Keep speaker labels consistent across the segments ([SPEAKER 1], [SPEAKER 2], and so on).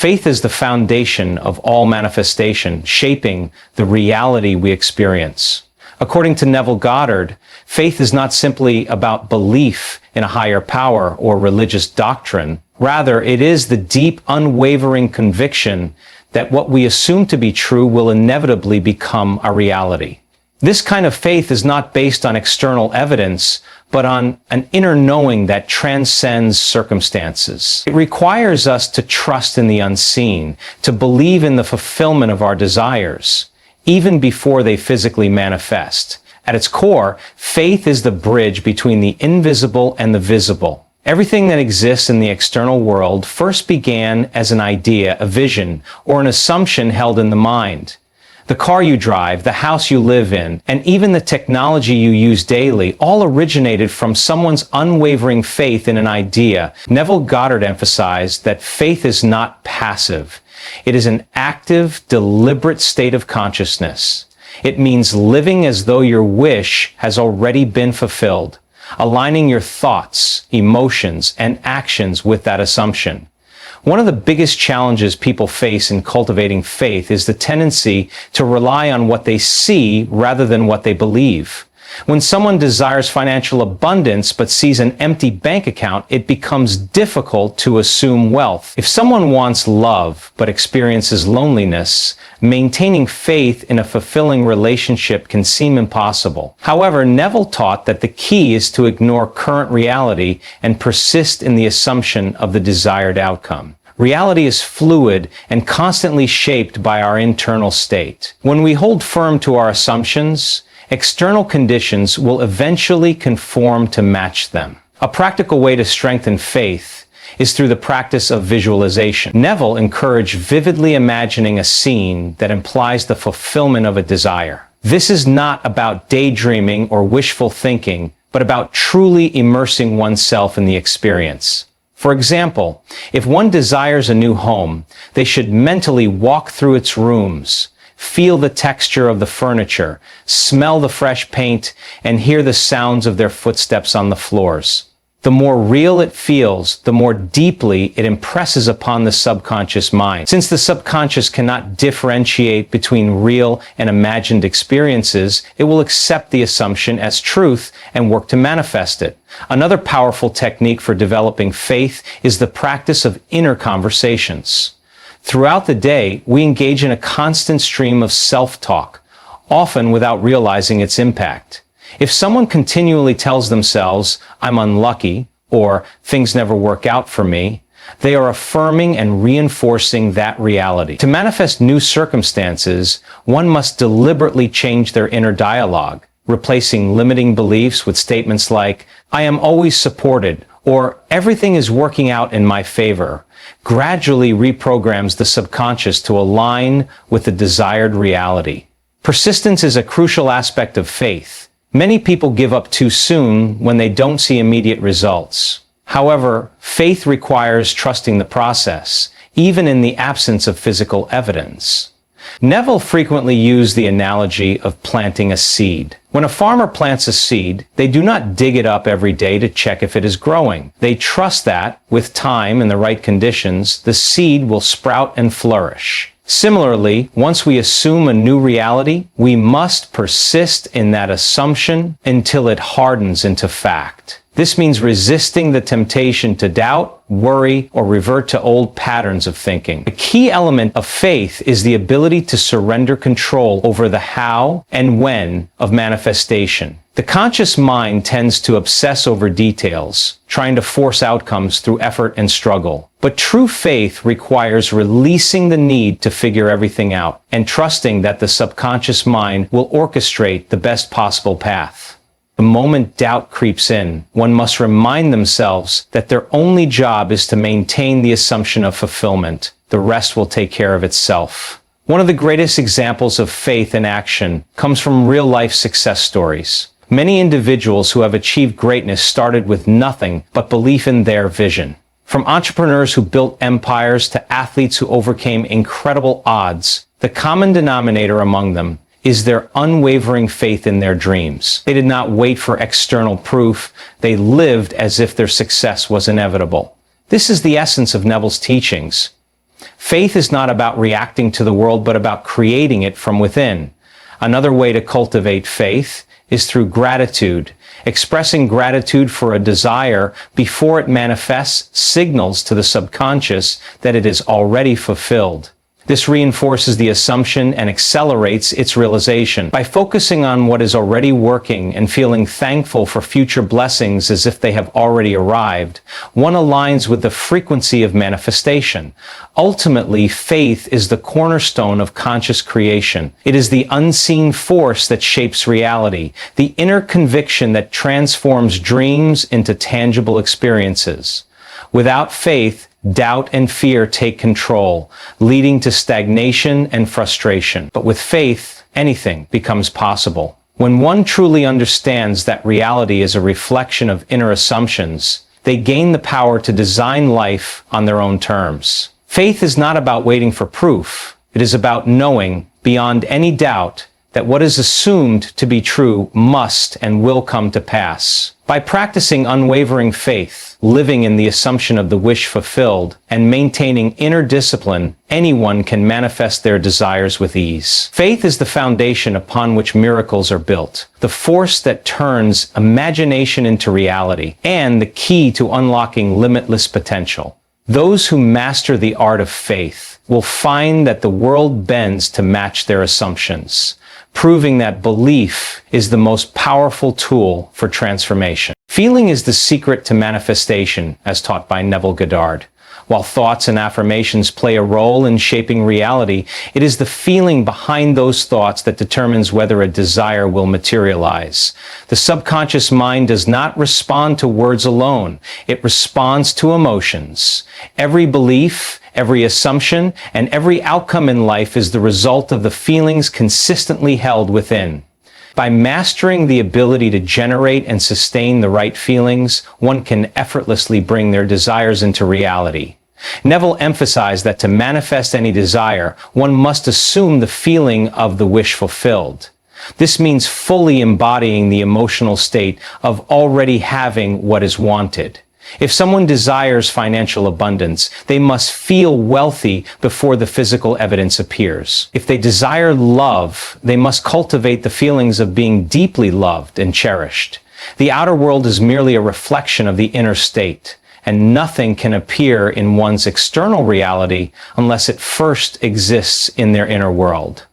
[SPEAKER 1] Faith is the foundation of all manifestation, shaping the reality we experience. According to Neville Goddard, faith is not simply about belief in a higher power or religious doctrine. Rather, it is the deep, unwavering conviction that what we assume to be true will inevitably become a reality. This kind of faith is not based on external evidence, but on an inner knowing that transcends circumstances. It requires us to trust in the unseen, to believe in the fulfillment of our desires, even before they physically manifest. At its core, faith is the bridge between the invisible and the visible. Everything that exists in the external world first began as an idea, a vision, or an assumption held in the mind. The car you drive, the house you live in, and even the technology you use daily all originated from someone's unwavering faith in an idea. Neville Goddard emphasized that faith is not passive. It is an active, deliberate state of consciousness. It means living as though your wish has already been fulfilled, aligning your thoughts, emotions, and actions with that assumption. One of the biggest challenges people face in cultivating faith is the tendency to rely on what they see rather than what they believe. When someone desires financial abundance but sees an empty bank account, it becomes difficult to assume wealth. If someone wants love but experiences loneliness, maintaining faith in a fulfilling relationship can seem impossible. However, Neville taught that the key is to ignore current reality and persist in the assumption of the desired outcome. Reality is fluid and constantly shaped by our internal state. When we hold firm to our assumptions, external conditions will eventually conform to match them. A practical way to strengthen faith is through the practice of visualization. Neville encouraged vividly imagining a scene that implies the fulfillment of a desire. This is not about daydreaming or wishful thinking, but about truly immersing oneself in the experience. For example, if one desires a new home, they should mentally walk through its rooms, feel the texture of the furniture, smell the fresh paint, and hear the sounds of their footsteps on the floors. The more real it feels, the more deeply it impresses upon the subconscious mind. Since the subconscious cannot differentiate between real and imagined experiences, it will accept the assumption as truth and work to manifest it. Another powerful technique for developing faith is the practice of inner conversations. Throughout the day, we engage in a constant stream of self-talk, often without realizing its impact. If someone continually tells themselves, "I'm unlucky," or "things never work out for me," they are affirming and reinforcing that reality. To manifest new circumstances, one must deliberately change their inner dialogue, replacing limiting beliefs with statements like, "I am always supported," or "everything is working out in my favor," gradually reprograms the subconscious to align with the desired reality. Persistence is a crucial aspect of faith. Many people give up too soon when they don't see immediate results. However, faith requires trusting the process, even in the absence of physical evidence. Neville frequently used the analogy of planting a seed. When a farmer plants a seed, they do not dig it up every day to check if it is growing. They trust that, with time and the right conditions, the seed will sprout and flourish. Similarly, once we assume a new reality, we must persist in that assumption until it hardens into fact. This means resisting the temptation to doubt, worry, or revert to old patterns of thinking. A key element of faith is the ability to surrender control over the how and when of manifestation. The conscious mind tends to obsess over details, trying to force outcomes through effort and struggle. But true faith requires releasing the need to figure everything out and trusting that the subconscious mind will orchestrate the best possible path. The moment doubt creeps in, one must remind themselves that their only job is to maintain the assumption of fulfillment. The rest will take care of itself. One of the greatest examples of faith in action comes from real-life success stories. Many individuals who have achieved greatness started with nothing but belief in their vision. From entrepreneurs who built empires to athletes who overcame incredible odds, the common denominator among them is their unwavering faith in their dreams. They did not wait for external proof. They lived as if their success was inevitable. This is the essence of Neville's teachings. Faith is not about reacting to the world, but about creating it from within. Another way to cultivate faith is through gratitude. Expressing gratitude for a desire before it manifests signals to the subconscious that it is already fulfilled. This reinforces the assumption and accelerates its realization. By focusing on what is already working and feeling thankful for future blessings as if they have already arrived, one aligns with the frequency of manifestation. Ultimately, faith is the cornerstone of conscious creation. It is the unseen force that shapes reality, the inner conviction that transforms dreams into tangible experiences. Without faith, doubt and fear take control, leading to stagnation and frustration. But with faith, anything becomes possible. When one truly understands that reality is a reflection of inner assumptions, they gain the power to design life on their own terms. Faith is not about waiting for proof. It is about knowing, beyond any doubt, that what is assumed to be true must and will come to pass. By practicing unwavering faith, living in the assumption of the wish fulfilled, and maintaining inner discipline, anyone can manifest their desires with ease. Faith is the foundation upon which miracles are built, the force that turns imagination into reality, and the key to unlocking limitless potential. Those who master the art of faith will find that the world bends to match their assumptions, proving that belief is the most powerful tool for transformation. Feeling is the secret to manifestation, as taught by Neville Goddard. While thoughts and affirmations play a role in shaping reality, it is the feeling behind those thoughts that determines whether a desire will materialize. The subconscious mind does not respond to words alone. It responds to emotions. Every belief, every assumption, and every outcome in life is the result of the feelings consistently held within. By mastering the ability to generate and sustain the right feelings, one can effortlessly bring their desires into reality. Neville emphasized that to manifest any desire, one must assume the feeling of the wish fulfilled. This means fully embodying the emotional state of already having what is wanted. If someone desires financial abundance, they must feel wealthy before the physical evidence appears. If they desire love, they must cultivate the feelings of being deeply loved and cherished. The outer world is merely a reflection of the inner state, and nothing can appear in one's external reality unless it first exists in their inner world.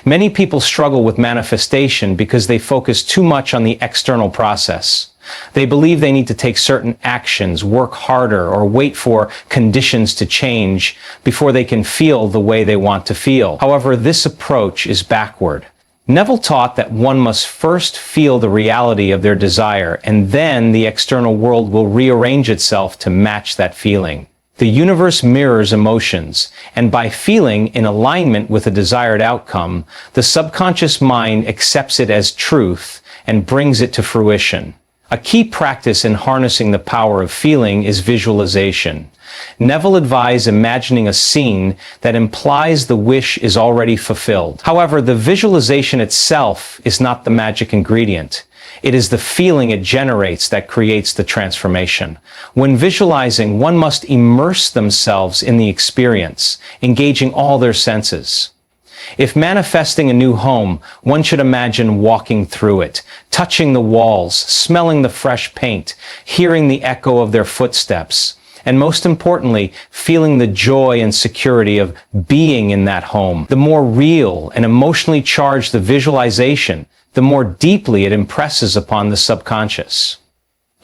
[SPEAKER 1] Many people struggle with manifestation because they focus too much on the external process. They believe they need to take certain actions, work harder, or wait for conditions to change before they can feel the way they want to feel. However, this approach is backward. Neville taught that one must first feel the reality of their desire, and then the external world will rearrange itself to match that feeling. The universe mirrors emotions, and by feeling in alignment with a desired outcome, the subconscious mind accepts it as truth and brings it to fruition. A key practice in harnessing the power of feeling is visualization. Neville advised imagining a scene that implies the wish is already fulfilled. However, the visualization itself is not the magic ingredient. It is the feeling it generates that creates the transformation. When visualizing, one must immerse themselves in the experience, engaging all their senses. If manifesting a new home, one should imagine walking through it, touching the walls, smelling the fresh paint, hearing the echo of their footsteps, and most importantly, feeling the joy and security of being in that home. The more real and emotionally charged the visualization, the more deeply it impresses upon the subconscious.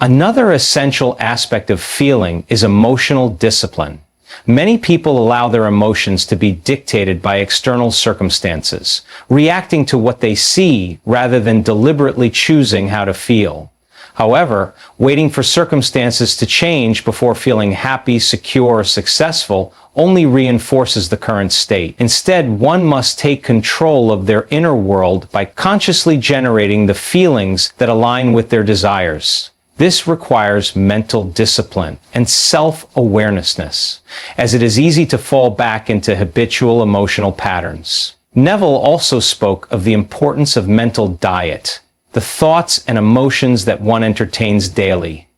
[SPEAKER 1] Another essential aspect of feeling is emotional discipline. Many people allow their emotions to be dictated by external circumstances, reacting to what they see rather than deliberately choosing how to feel. However, waiting for circumstances to change before feeling happy, secure, or successful only reinforces the current state. Instead, one must take control of their inner world by consciously generating the feelings that align with their desires. This requires mental discipline and self-awareness, as it is easy to fall back into habitual emotional patterns. Neville also spoke of the importance of mental diet, the thoughts and emotions that one entertains daily.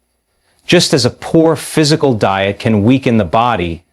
[SPEAKER 1] Just as a poor physical diet can weaken the body,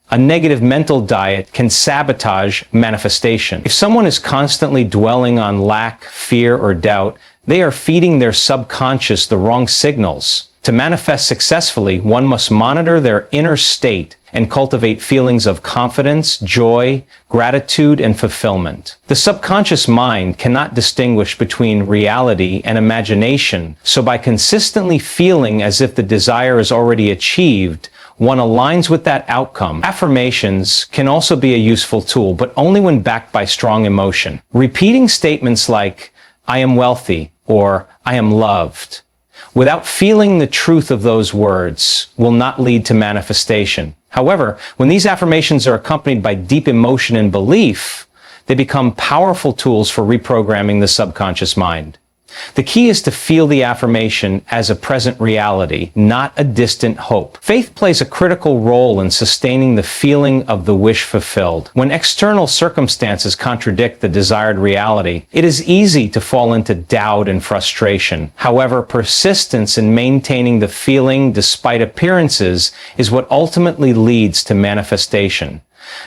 [SPEAKER 1] A negative mental diet can sabotage manifestation. If someone is constantly dwelling on lack, fear, or doubt, they are feeding their subconscious the wrong signals. To manifest successfully, one must monitor their inner state and cultivate feelings of confidence, joy, gratitude, and fulfillment. The subconscious mind cannot distinguish between reality and imagination, so by consistently feeling as if the desire is already achieved, one aligns with that outcome. Affirmations can also be a useful tool, but only when backed by strong emotion. Repeating statements like, "I am wealthy," or "I am loved," without feeling the truth of those words, will not lead to manifestation. However, when these affirmations are accompanied by deep emotion and belief, they become powerful tools for reprogramming the subconscious mind. The key is to feel the affirmation as a present reality, not a distant hope. Faith plays a critical role in sustaining the feeling of the wish fulfilled. When external circumstances contradict the desired reality, it is easy to fall into doubt and frustration. However, persistence in maintaining the feeling despite appearances is what ultimately leads to manifestation.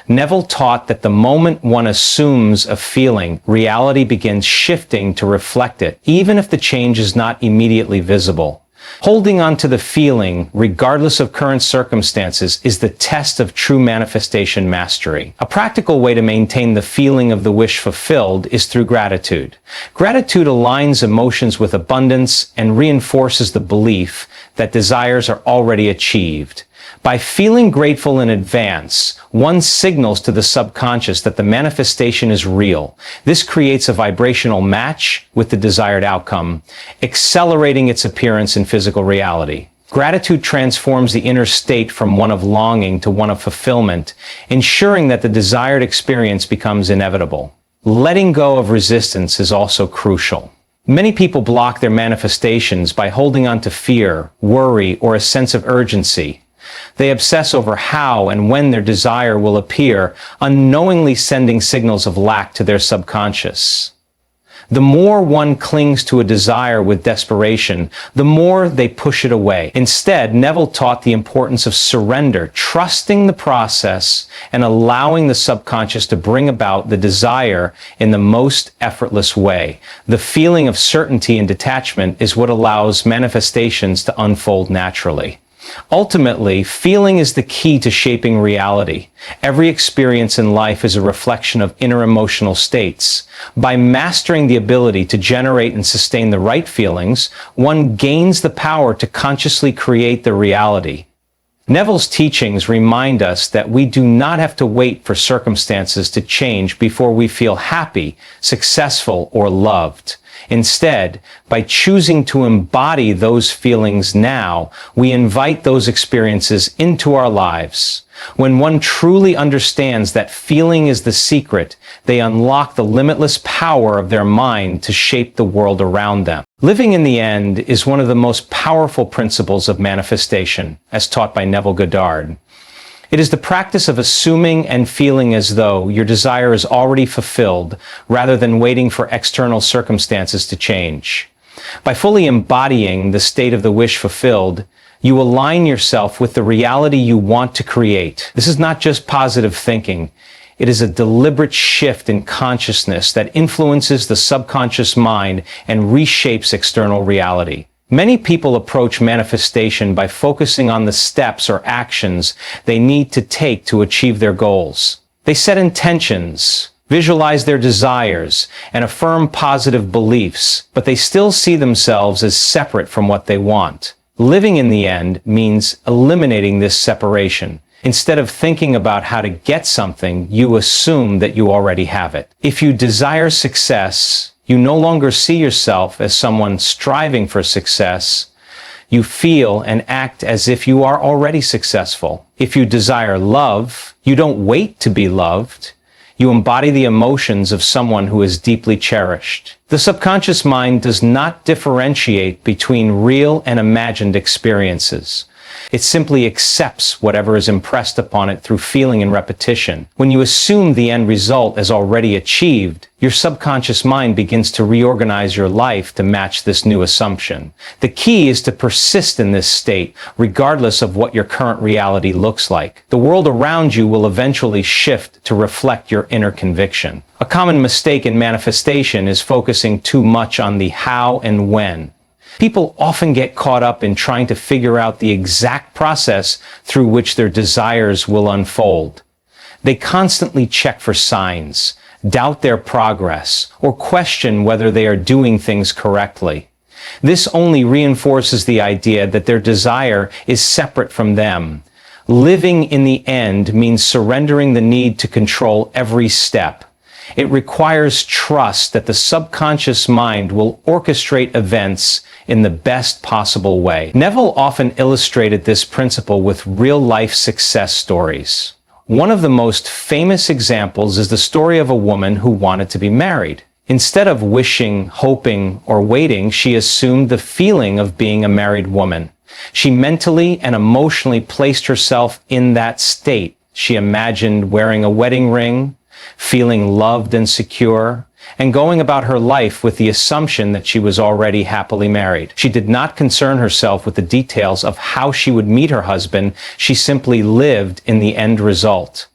[SPEAKER 1] Neville taught that the moment one assumes a feeling, reality begins shifting to reflect it, even if the change is not immediately visible. Holding on to the feeling, regardless of current circumstances, is the test of true manifestation mastery. A practical way to maintain the feeling of the wish fulfilled is through gratitude. Gratitude aligns emotions with abundance and reinforces the belief that desires are already achieved. By feeling grateful in advance, one signals to the subconscious that the manifestation is real. This creates a vibrational match with the desired outcome, accelerating its appearance in physical reality. Gratitude transforms the inner state from one of longing to one of fulfillment, ensuring that the desired experience becomes inevitable. Letting go of resistance is also crucial. Many people block their manifestations by holding on to fear, worry, or a sense of urgency. They obsess over how and when their desire will appear, unknowingly sending signals of lack to their subconscious. The more one clings to a desire with desperation, the more they push it away. Instead, Neville taught the importance of surrender, trusting the process and allowing the subconscious to bring about the desire in the most effortless way. The feeling of certainty and detachment is what allows manifestations to unfold naturally. Ultimately, feeling is the key to shaping reality. Every experience in life is a reflection of inner emotional states. By mastering the ability to generate and sustain the right feelings, one gains the power to consciously create the reality. Neville's teachings remind us that we do not have to wait for circumstances to change before we feel happy, successful, or loved. Instead, by choosing to embody those feelings now, we invite those experiences into our lives. When one truly understands that feeling is the secret, they unlock the limitless power of their mind to shape the world around them. Living in the end is one of the most powerful principles of manifestation, as taught by Neville Goddard. It is the practice of assuming and feeling as though your desire is already fulfilled, rather than waiting for external circumstances to change. By fully embodying the state of the wish fulfilled, you align yourself with the reality you want to create. This is not just positive thinking. It is a deliberate shift in consciousness that influences the subconscious mind and reshapes external reality. Many people approach manifestation by focusing on the steps or actions they need to take to achieve their goals. They set intentions, visualize their desires, and affirm positive beliefs, but they still see themselves as separate from what they want. Living in the end means eliminating this separation. Instead of thinking about how to get something, you assume that you already have it. If you desire success, you no longer see yourself as someone striving for success. You feel and act as if you are already successful. If you desire love, you don't wait to be loved. You embody the emotions of someone who is deeply cherished. The subconscious mind does not differentiate between real and imagined experiences. It simply accepts whatever is impressed upon it through feeling and repetition. When you assume the end result as already achieved, your subconscious mind begins to reorganize your life to match this new assumption. The key is to persist in this state, regardless of what your current reality looks like. The world around you will eventually shift to reflect your inner conviction. A common mistake in manifestation is focusing too much on the how and when. People often get caught up in trying to figure out the exact process through which their desires will unfold. They constantly check for signs, doubt their progress, or question whether they are doing things correctly. This only reinforces the idea that their desire is separate from them. Living in the end means surrendering the need to control every step. It requires trust that the subconscious mind will orchestrate events in the best possible way. Neville often illustrated this principle with real-life success stories. One of the most famous examples is the story of a woman who wanted to be married. Instead of wishing, hoping, or waiting, she assumed the feeling of being a married woman. She mentally and emotionally placed herself in that state. She imagined wearing a wedding ring, feeling loved and secure, and going about her life with the assumption that she was already happily married. She did not concern herself with the details of how she would meet her husband. She simply lived in the end result.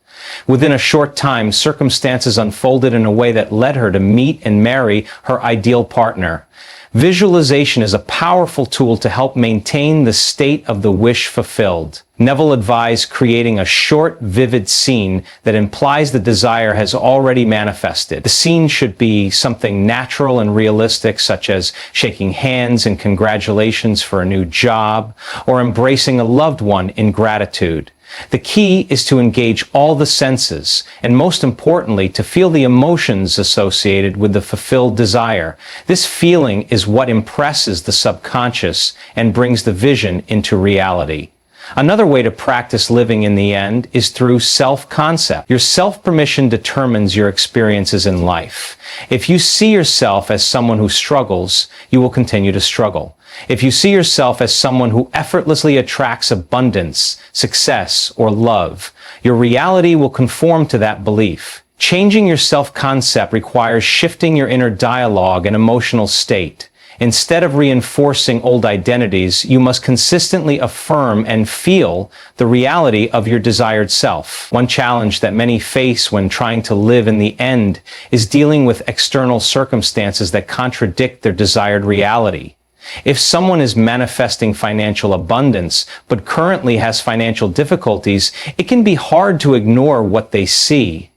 [SPEAKER 1] Within a short time, circumstances unfolded in a way that led her to meet and marry her ideal partner. Visualization is a powerful tool to help maintain the state of the wish fulfilled. Neville advised creating a short, vivid scene that implies the desire has already manifested. The scene should be something natural and realistic, such as shaking hands in congratulations for a new job, or embracing a loved one in gratitude. The key is to engage all the senses, and most importantly, to feel the emotions associated with the fulfilled desire. This feeling is what impresses the subconscious and brings the vision into reality. Another way to practice living in the end is through self-concept. Your self-permission determines your experiences in life. If you see yourself as someone who struggles, you will continue to struggle. If you see yourself as someone who effortlessly attracts abundance, success, or love, your reality will conform to that belief. Changing your self-concept requires shifting your inner dialogue and emotional state. Instead of reinforcing old identities, you must consistently affirm and feel the reality of your desired self. One challenge that many face when trying to live in the end is dealing with external circumstances that contradict their desired reality. If someone is manifesting financial abundance, but currently has financial difficulties, it can be hard to ignore what they see.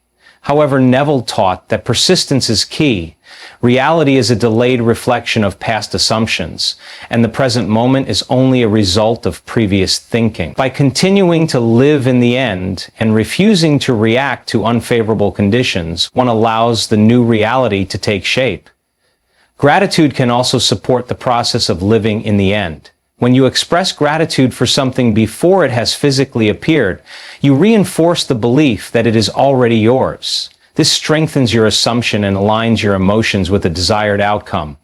[SPEAKER 1] However, Neville taught that persistence is key. Reality is a delayed reflection of past assumptions, and the present moment is only a result of previous thinking. By continuing to live in the end and refusing to react to unfavorable conditions, one allows the new reality to take shape. Gratitude can also support the process of living in the end. When you express gratitude for something before it has physically appeared, you reinforce the belief that it is already yours. This strengthens your assumption and aligns your emotions with the desired outcome.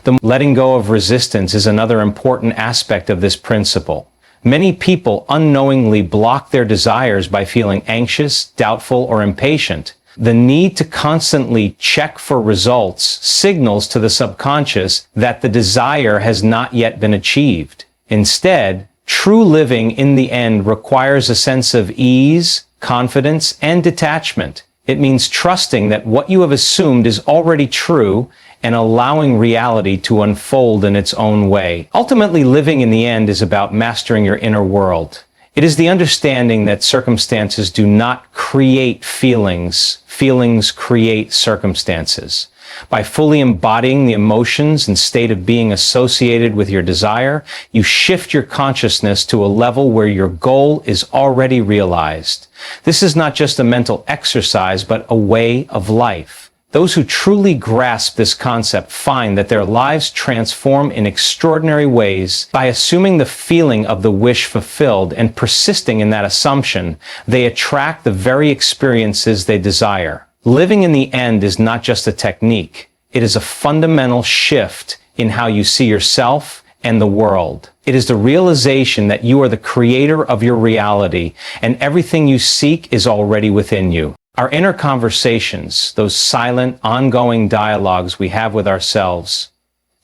[SPEAKER 1] The letting go of resistance is another important aspect of this principle. Many people unknowingly block their desires by feeling anxious, doubtful, or impatient. The need to constantly check for results signals to the subconscious that the desire has not yet been achieved. Instead, true living in the end requires a sense of ease, confidence, and detachment. It means trusting that what you have assumed is already true and allowing reality to unfold in its own way. Ultimately, living in the end is about mastering your inner world. It is the understanding that circumstances do not create feelings. Feelings create circumstances. By fully embodying the emotions and state of being associated with your desire, you shift your consciousness to a level where your goal is already realized. This is not just a mental exercise, but a way of life. Those who truly grasp this concept find that their lives transform in extraordinary ways. By assuming the feeling of the wish fulfilled and persisting in that assumption, they attract the very experiences they desire. Living in the end is not just a technique. It is a fundamental shift in how you see yourself and the world. It is the realization that you are the creator of your reality, and everything you seek is already within you. Our inner conversations, those silent, ongoing dialogues we have with ourselves,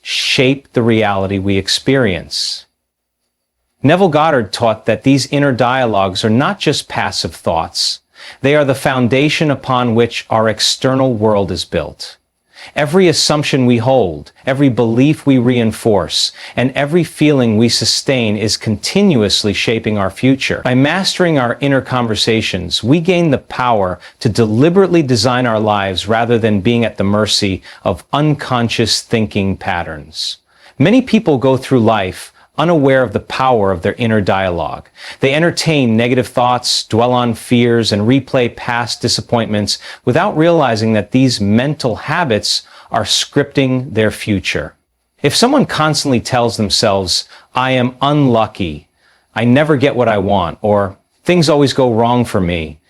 [SPEAKER 1] shape the reality we experience. Neville Goddard taught that these inner dialogues are not just passive thoughts. They are the foundation upon which our external world is built. Every assumption we hold, every belief we reinforce, and every feeling we sustain is continuously shaping our future. By mastering our inner conversations, we gain the power to deliberately design our lives rather than being at the mercy of unconscious thinking patterns. Many people go through life unaware of the power of their inner dialogue. They entertain negative thoughts, dwell on fears, and replay past disappointments without realizing that these mental habits are scripting their future. If someone constantly tells themselves, "I am unlucky," "I never get what I want," or "things always go wrong for me,"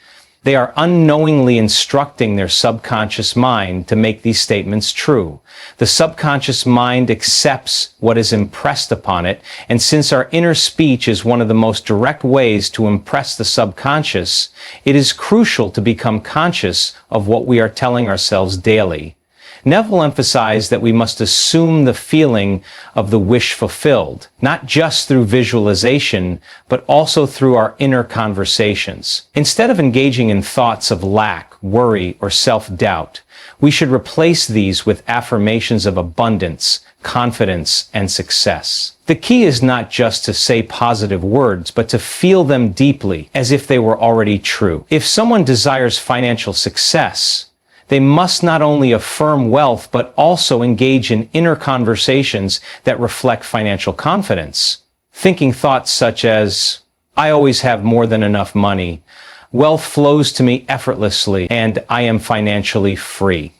[SPEAKER 1] they are unknowingly instructing their subconscious mind to make these statements true. The subconscious mind accepts what is impressed upon it, and since our inner speech is one of the most direct ways to impress the subconscious, it is crucial to become conscious of what we are telling ourselves daily. Neville emphasized that we must assume the feeling of the wish fulfilled, not just through visualization, but also through our inner conversations. Instead of engaging in thoughts of lack, worry, or self-doubt, we should replace these with affirmations of abundance, confidence, and success. The key is not just to say positive words, but to feel them deeply, as if they were already true. If someone desires financial success, they must not only affirm wealth, but also engage in inner conversations that reflect financial confidence. Thinking thoughts such as, "I always have more than enough money," "Wealth flows to me effortlessly," and "I am financially free."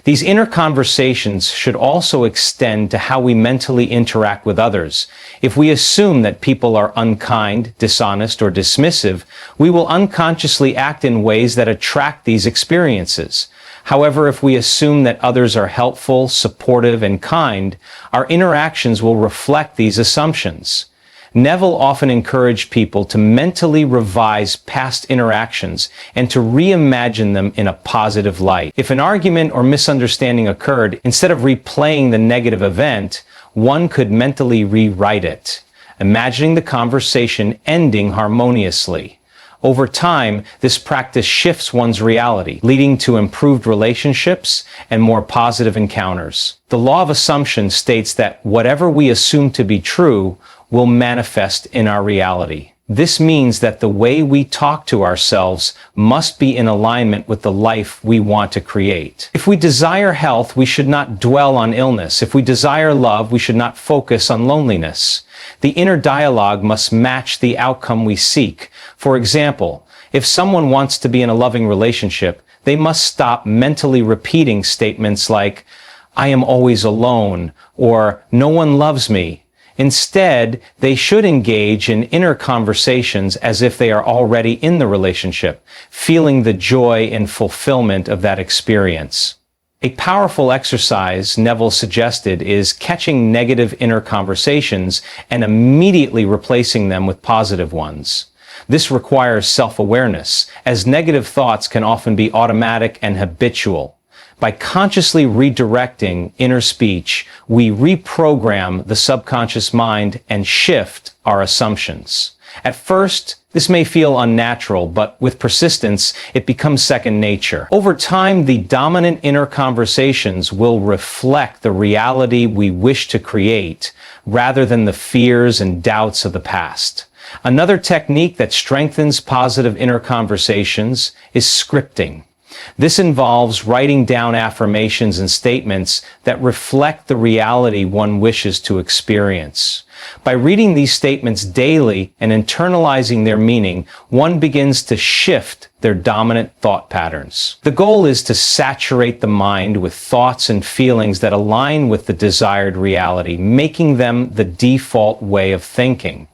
[SPEAKER 1] These inner conversations should also extend to how we mentally interact with others. If we assume that people are unkind, dishonest, or dismissive, we will unconsciously act in ways that attract these experiences. However, if we assume that others are helpful, supportive, and kind, our interactions will reflect these assumptions. Neville often encouraged people to mentally revise past interactions and to reimagine them in a positive light. If an argument or misunderstanding occurred, instead of replaying the negative event, one could mentally rewrite it, imagining the conversation ending harmoniously. Over time, this practice shifts one's reality, leading to improved relationships and more positive encounters. The law of assumption states that whatever we assume to be true will manifest in our reality. This means that the way we talk to ourselves must be in alignment with the life we want to create. If we desire health, we should not dwell on illness. If we desire love, we should not focus on loneliness. The inner dialogue must match the outcome we seek. For example, if someone wants to be in a loving relationship, they must stop mentally repeating statements like, "I am always alone," or "no one loves me." Instead, they should engage in inner conversations as if they are already in the relationship, feeling the joy and fulfillment of that experience. A powerful exercise Neville suggested is catching negative inner conversations and immediately replacing them with positive ones. This requires self-awareness, as negative thoughts can often be automatic and habitual. By consciously redirecting inner speech, we reprogram the subconscious mind and shift our assumptions. At first, this may feel unnatural, but with persistence, it becomes second nature. Over time, the dominant inner conversations will reflect the reality we wish to create, rather than the fears and doubts of the past. Another technique that strengthens positive inner conversations is scripting. This involves writing down affirmations and statements that reflect the reality one wishes to experience. By reading these statements daily and internalizing their meaning, one begins to shift their dominant thought patterns. The goal is to saturate the mind with thoughts and feelings that align with the desired reality, making them the default way of thinking.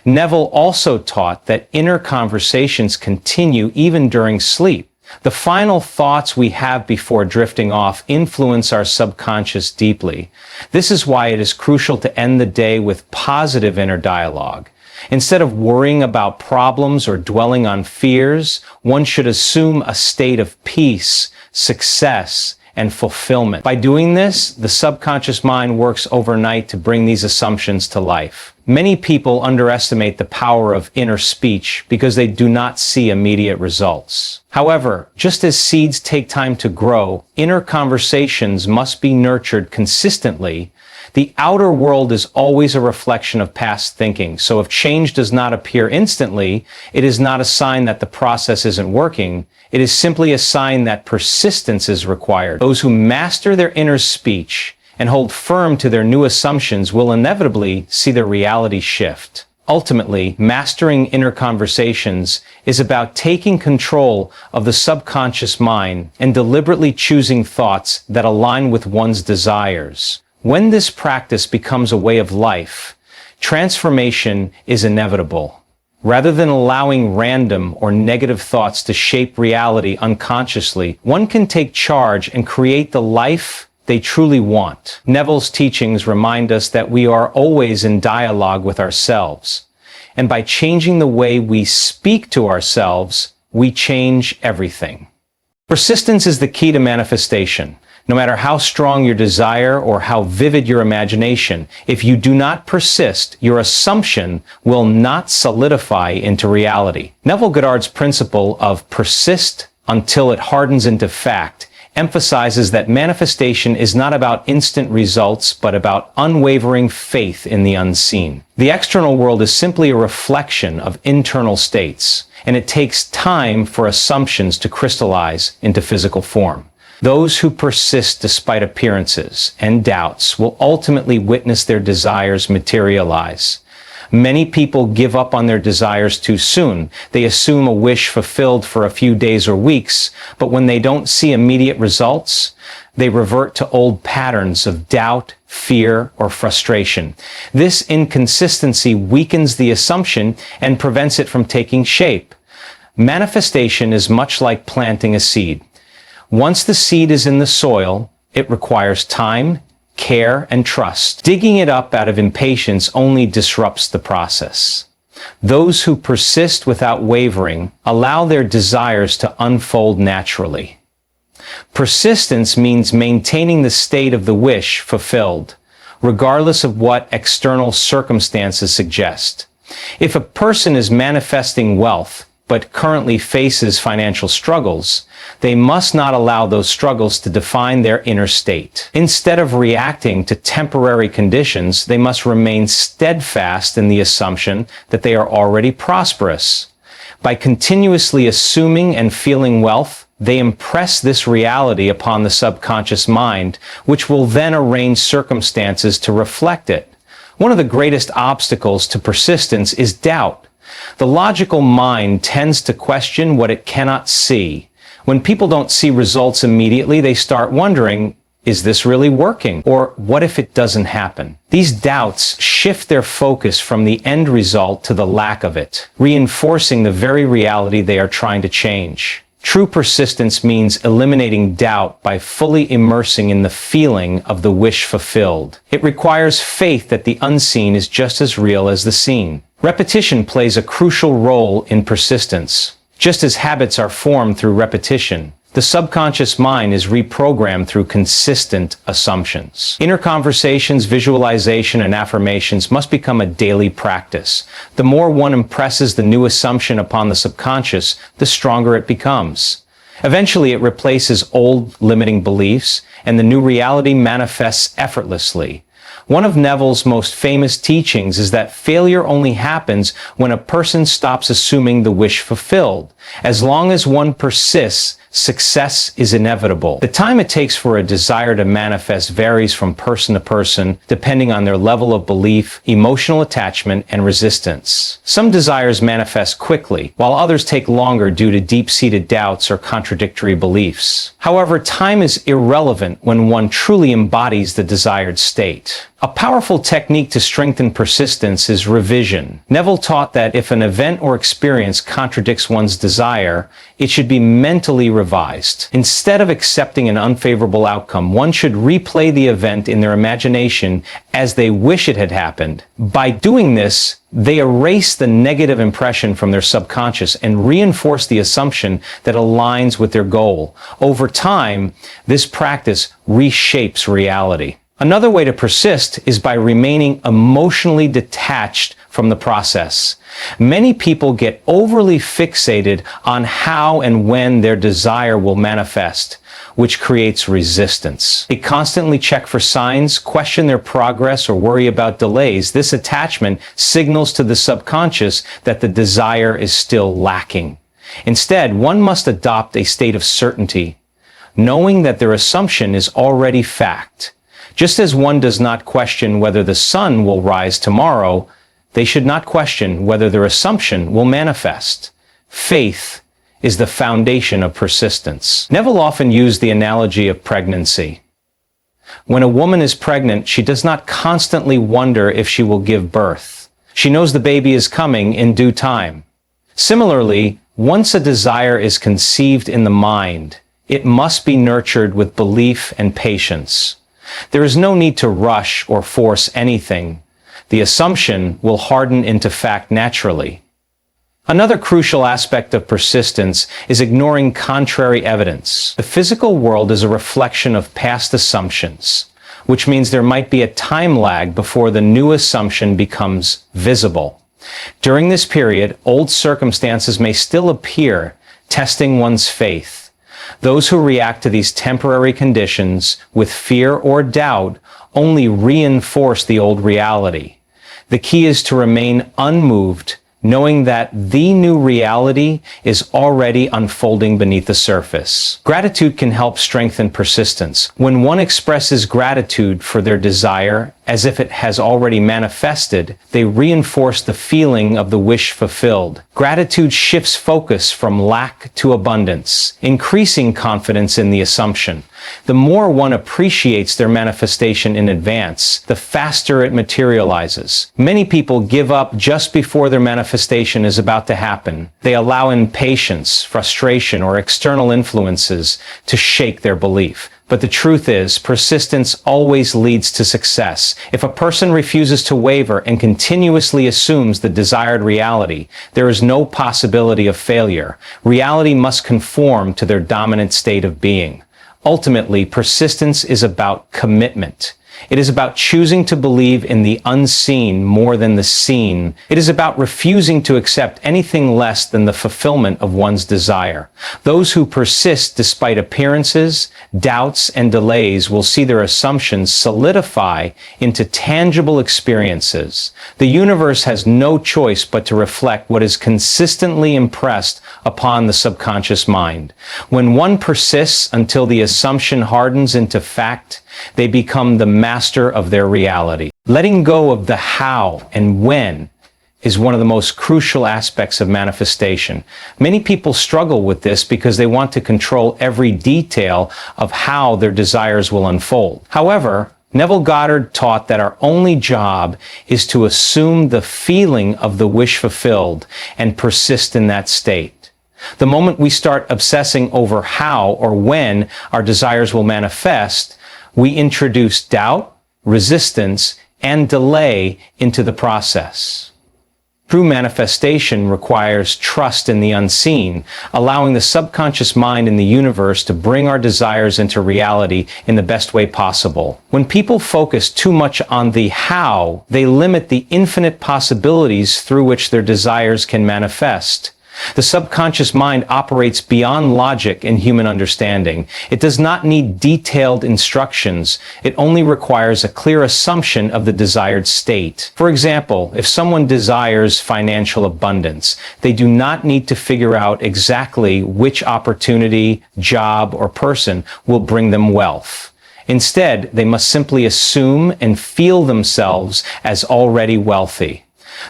[SPEAKER 1] Neville also taught that inner conversations continue even during sleep. The final thoughts we have before drifting off influence our subconscious deeply. This is why it is crucial to end the day with positive inner dialogue. Instead of worrying about problems or dwelling on fears, one should assume a state of peace, success, and fulfillment. By doing this, the subconscious mind works overnight to bring these assumptions to life. Many people underestimate the power of inner speech because they do not see immediate results. However, just as seeds take time to grow, inner conversations must be nurtured consistently. The outer world is always a reflection of past thinking, so if change does not appear instantly, it is not a sign that the process isn't working. It is simply a sign that persistence is required. Those who master their inner speech and hold firm to their new assumptions will inevitably see their reality shift. Ultimately, mastering inner conversations is about taking control of the subconscious mind and deliberately choosing thoughts that align with one's desires. When this practice becomes a way of life, transformation is inevitable. Rather than allowing random or negative thoughts to shape reality unconsciously, one can take charge and create the life they truly want. Neville's teachings remind us that we are always in dialogue with ourselves. And by changing the way we speak to ourselves, we change everything. Persistence is the key to manifestation. No matter how strong your desire or how vivid your imagination, if you do not persist, your assumption will not solidify into reality. Neville Goddard's principle of persist until it hardens into fact emphasizes that manifestation is not about instant results, but about unwavering faith in the unseen. The external world is simply a reflection of internal states, and it takes time for assumptions to crystallize into physical form. Those who persist despite appearances and doubts will ultimately witness their desires materialize. Many people give up on their desires too soon. They assume a wish fulfilled for a few days or weeks, but when they don't see immediate results, they revert to old patterns of doubt, fear, or frustration. This inconsistency weakens the assumption and prevents it from taking shape. Manifestation is much like planting a seed. Once the seed is in the soil, it requires time, care, and trust. Digging it up out of impatience only disrupts the process. Those who persist without wavering allow their desires to unfold naturally. Persistence means maintaining the state of the wish fulfilled, regardless of what external circumstances suggest. If a person is manifesting wealth, but currently faces financial struggles, they must not allow those struggles to define their inner state. Instead of reacting to temporary conditions, they must remain steadfast in the assumption that they are already prosperous. By continuously assuming and feeling wealth, they impress this reality upon the subconscious mind, which will then arrange circumstances to reflect it. One of the greatest obstacles to persistence is doubt. The logical mind tends to question what it cannot see. When people don't see results immediately, they start wondering, is this really working? Or what if it doesn't happen? These doubts shift their focus from the end result to the lack of it, reinforcing the very reality they are trying to change. True persistence means eliminating doubt by fully immersing in the feeling of the wish fulfilled. It requires faith that the unseen is just as real as the seen. Repetition plays a crucial role in persistence. Just as habits are formed through repetition, the subconscious mind is reprogrammed through consistent assumptions. Inner conversations, visualization, and affirmations must become a daily practice. The more one impresses the new assumption upon the subconscious, the stronger it becomes. Eventually, it replaces old limiting beliefs, and the new reality manifests effortlessly. One of Neville's most famous teachings is that failure only happens when a person stops assuming the wish fulfilled. As long as one persists, success is inevitable. The time it takes for a desire to manifest varies from person to person, depending on their level of belief, emotional attachment, and resistance. Some desires manifest quickly, while others take longer due to deep-seated doubts or contradictory beliefs. However, time is irrelevant when one truly embodies the desired state. A powerful technique to strengthen persistence is revision. Neville taught that if an event or experience contradicts one's desire, it should be mentally revised. Instead of accepting an unfavorable outcome, one should replay the event in their imagination as they wish it had happened. By doing this, they erase the negative impression from their subconscious and reinforce the assumption that aligns with their goal. Over time, this practice reshapes reality. Another way to persist is by remaining emotionally detached from the process. Many people get overly fixated on how and when their desire will manifest, which creates resistance. They constantly check for signs, question their progress, or worry about delays. This attachment signals to the subconscious that the desire is still lacking. Instead, one must adopt a state of certainty, knowing that their assumption is already fact. Just as one does not question whether the sun will rise tomorrow, they should not question whether their assumption will manifest. Faith is the foundation of persistence. Neville often used the analogy of pregnancy. When a woman is pregnant, she does not constantly wonder if she will give birth. She knows the baby is coming in due time. Similarly, once a desire is conceived in the mind, it must be nurtured with belief and patience. There is no need to rush or force anything. The assumption will harden into fact naturally. Another crucial aspect of persistence is ignoring contrary evidence. The physical world is a reflection of past assumptions, which means there might be a time lag before the new assumption becomes visible. During this period, old circumstances may still appear, testing one's faith. Those who react to these temporary conditions with fear or doubt only reinforce the old reality. The key is to remain unmoved, knowing that the new reality is already unfolding beneath the surface. Gratitude can help strengthen persistence. When one expresses gratitude for their desire as if it has already manifested, they reinforce the feeling of the wish fulfilled. Gratitude shifts focus from lack to abundance, increasing confidence in the assumption. The more one appreciates their manifestation in advance, the faster it materializes. Many people give up just before their manifestation is about to happen. They allow impatience, frustration, or external influences to shake their belief. But the truth is, persistence always leads to success. If a person refuses to waver and continuously assumes the desired reality, there is no possibility of failure. Reality must conform to their dominant state of being. Ultimately, persistence is about commitment. It is about choosing to believe in the unseen more than the seen. It is about refusing to accept anything less than the fulfillment of one's desire. Those who persist despite appearances, doubts, and delays will see their assumptions solidify into tangible experiences. The universe has no choice but to reflect what is consistently impressed upon the subconscious mind. When one persists until the assumption hardens into fact, they become the master of their reality. Letting go of the how and when is one of the most crucial aspects of manifestation. Many people struggle with this because they want to control every detail of how their desires will unfold. However, Neville Goddard taught that our only job is to assume the feeling of the wish fulfilled and persist in that state. The moment we start obsessing over how or when our desires will manifest, we introduce doubt, resistance, and delay into the process. True manifestation requires trust in the unseen, allowing the subconscious mind and the universe to bring our desires into reality in the best way possible. When people focus too much on the how, they limit the infinite possibilities through which their desires can manifest. The subconscious mind operates beyond logic and human understanding. It does not need detailed instructions. It only requires a clear assumption of the desired state. For example, if someone desires financial abundance, they do not need to figure out exactly which opportunity, job, or person will bring them wealth. Instead, they must simply assume and feel themselves as already wealthy.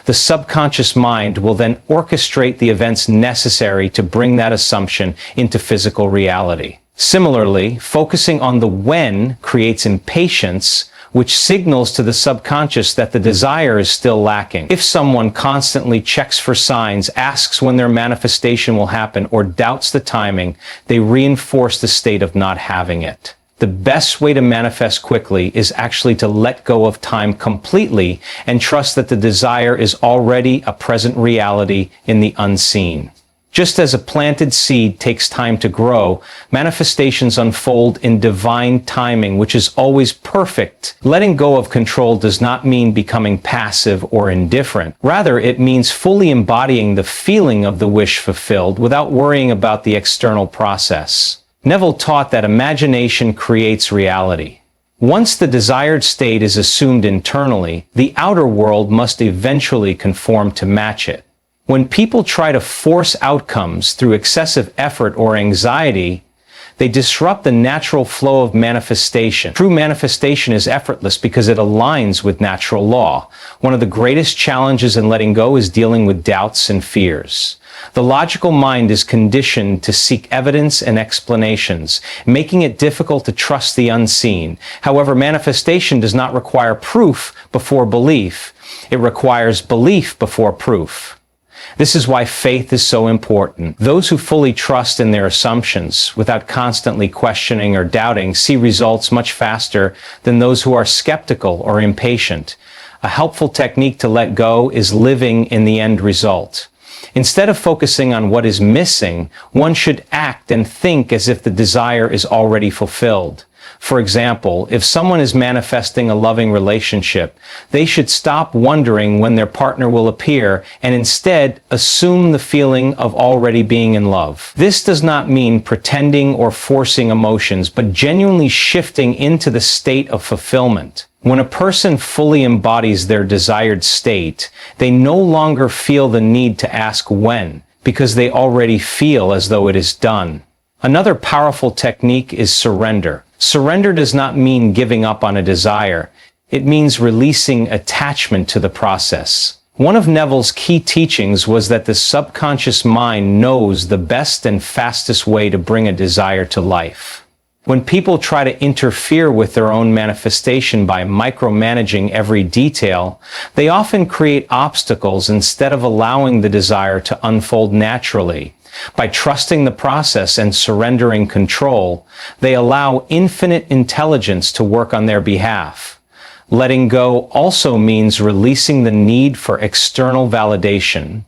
[SPEAKER 1] The subconscious mind will then orchestrate the events necessary to bring that assumption into physical reality. Similarly, focusing on the when creates impatience, which signals to the subconscious that the desire is still lacking. If someone constantly checks for signs, asks when their manifestation will happen, or doubts the timing, they reinforce the state of not having it. The best way to manifest quickly is actually to let go of time completely and trust that the desire is already a present reality in the unseen. Just as a planted seed takes time to grow, manifestations unfold in divine timing, which is always perfect. Letting go of control does not mean becoming passive or indifferent. Rather, it means fully embodying the feeling of the wish fulfilled without worrying about the external process. Neville taught that imagination creates reality. Once the desired state is assumed internally, the outer world must eventually conform to match it. When people try to force outcomes through excessive effort or anxiety, they disrupt the natural flow of manifestation. True manifestation is effortless because it aligns with natural law. One of the greatest challenges in letting go is dealing with doubts and fears. The logical mind is conditioned to seek evidence and explanations, making it difficult to trust the unseen. However, manifestation does not require proof before belief. It requires belief before proof. This is why faith is so important. Those who fully trust in their assumptions, without constantly questioning or doubting, see results much faster than those who are skeptical or impatient. A helpful technique to let go is living in the end result. Instead of focusing on what is missing, one should act and think as if the desire is already fulfilled. For example, if someone is manifesting a loving relationship, they should stop wondering when their partner will appear and instead assume the feeling of already being in love. This does not mean pretending or forcing emotions, but genuinely shifting into the state of fulfillment. When a person fully embodies their desired state, they no longer feel the need to ask when, because they already feel as though it is done. Another powerful technique is surrender. Surrender does not mean giving up on a desire. It means releasing attachment to the process. One of Neville's key teachings was that the subconscious mind knows the best and fastest way to bring a desire to life. When people try to interfere with their own manifestation by micromanaging every detail, they often create obstacles instead of allowing the desire to unfold naturally. By trusting the process and surrendering control, they allow infinite intelligence to work on their behalf. Letting go also means releasing the need for external validation.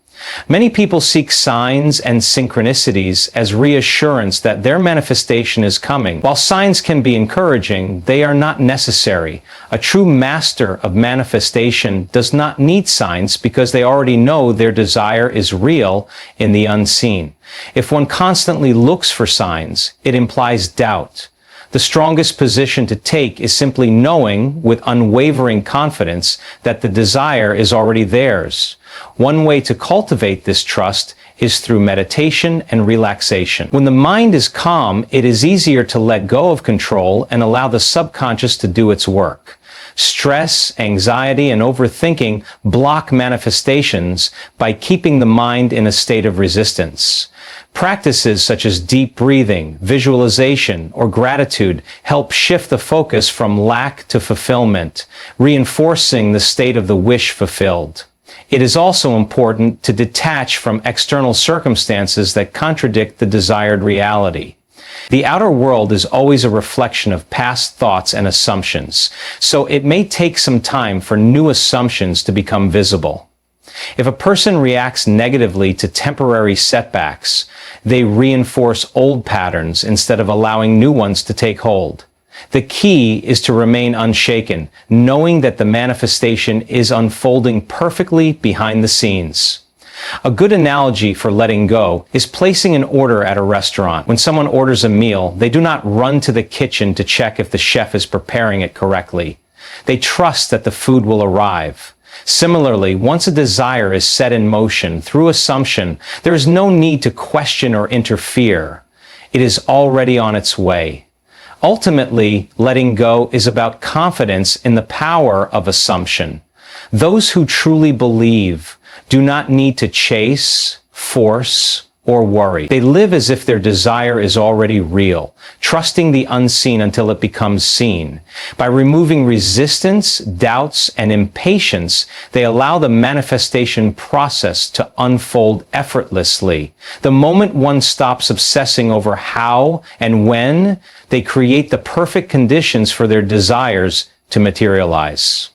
[SPEAKER 1] Many people seek signs and synchronicities as reassurance that their manifestation is coming. While signs can be encouraging, they are not necessary. A true master of manifestation does not need signs because they already know their desire is real in the unseen. If one constantly looks for signs, it implies doubt. The strongest position to take is simply knowing with unwavering confidence that the desire is already theirs. One way to cultivate this trust is through meditation and relaxation. When the mind is calm, it is easier to let go of control and allow the subconscious to do its work. Stress, anxiety, and overthinking block manifestations by keeping the mind in a state of resistance. Practices such as deep breathing, visualization, or gratitude help shift the focus from lack to fulfillment, reinforcing the state of the wish fulfilled. It is also important to detach from external circumstances that contradict the desired reality. The outer world is always a reflection of past thoughts and assumptions, so it may take some time for new assumptions to become visible. If a person reacts negatively to temporary setbacks, they reinforce old patterns instead of allowing new ones to take hold. The key is to remain unshaken, knowing that the manifestation is unfolding perfectly behind the scenes. A good analogy for letting go is placing an order at a restaurant. When someone orders a meal, they do not run to the kitchen to check if the chef is preparing it correctly. They trust that the food will arrive. Similarly, once a desire is set in motion through assumption, there is no need to question or interfere. It is already on its way. Ultimately, letting go is about confidence in the power of assumption. Those who truly believe do not need to chase, force, or worry. They live as if their desire is already real, trusting the unseen until it becomes seen. By removing resistance, doubts, and impatience, they allow the manifestation process to unfold effortlessly. The moment one stops obsessing over how and when, they create the perfect conditions for their desires to materialize.